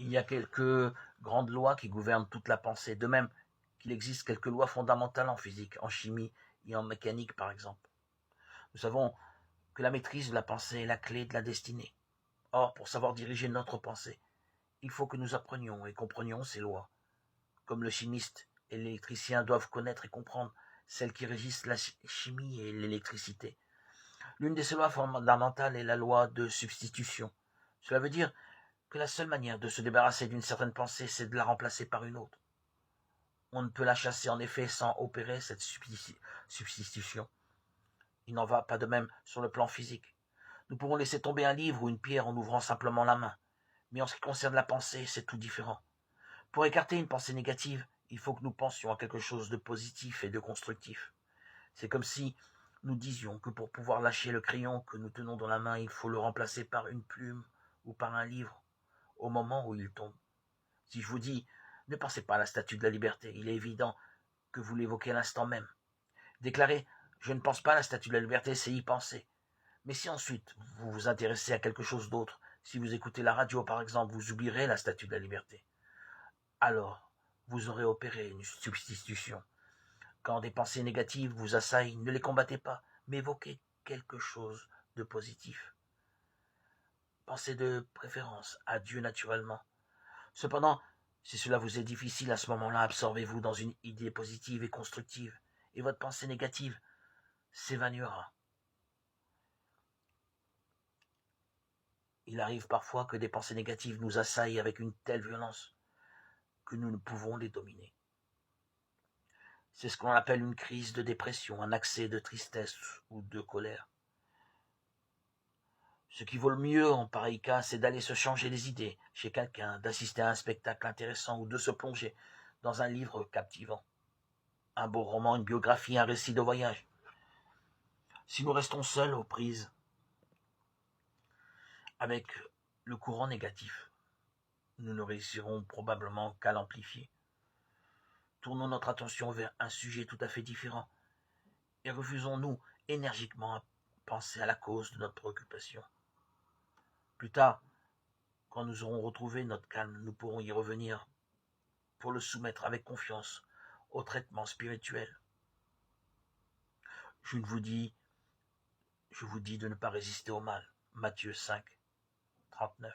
Il y a quelques grandes lois qui gouvernent toute la pensée, de même qu'il existe quelques lois fondamentales en physique, en chimie et en mécanique par exemple. Nous savons que la maîtrise de la pensée est la clé de la destinée. Or, pour savoir diriger notre pensée, il faut que nous apprenions et comprenions ces lois, comme le chimiste et l'électricien doivent connaître et comprendre celles qui régissent la chimie et l'électricité. L'une de ces lois fondamentales est la loi de substitution. Cela veut dire que la seule manière de se débarrasser d'une certaine pensée, c'est de la remplacer par une autre. On ne peut la chasser en effet sans opérer cette substitution. Il n'en va pas de même sur le plan physique. Nous pouvons laisser tomber un livre ou une pierre en ouvrant simplement la main. Mais en ce qui concerne la pensée, c'est tout différent. Pour écarter une pensée négative, il faut que nous pensions à quelque chose de positif et de constructif. C'est comme si nous disions que pour pouvoir lâcher le crayon que nous tenons dans la main, il faut le remplacer par une plume ou par un livre au moment où il tombe. Si je vous dis « Ne pensez pas à la statue de la liberté », il est évident que vous l'évoquez à l'instant même. Déclarer « Je ne pense pas à la statue de la liberté », c'est y penser. Mais si ensuite vous vous intéressez à quelque chose d'autre, si vous écoutez la radio par exemple, vous oublierez la statue de la liberté. Alors, vous aurez opéré une substitution. Quand des pensées négatives vous assaillent, ne les combattez pas, mais évoquez quelque chose de positif. Pensez de préférence à Dieu naturellement. Cependant, si cela vous est difficile à ce moment-là, absorbez-vous dans une idée positive et constructive, et votre pensée négative s'évanouira. Il arrive parfois que des pensées négatives nous assaillent avec une telle violence que nous ne pouvons les dominer. C'est ce qu'on appelle une crise de dépression, un accès de tristesse ou de colère. Ce qui vaut le mieux en pareil cas, c'est d'aller se changer les idées chez quelqu'un, d'assister à un spectacle intéressant ou de se plonger dans un livre captivant. Un beau roman, une biographie, un récit de voyage. Si nous restons seuls aux prises avec le courant négatif, nous ne réussirons probablement qu'à l'amplifier. Tournons notre attention vers un sujet tout à fait différent et refusons-nous énergiquement à penser à la cause de notre préoccupation. Plus tard, quand nous aurons retrouvé notre calme, nous pourrons y revenir pour le soumettre avec confiance au traitement spirituel. Je vous dis de ne pas résister au mal. Matthieu 5, 39.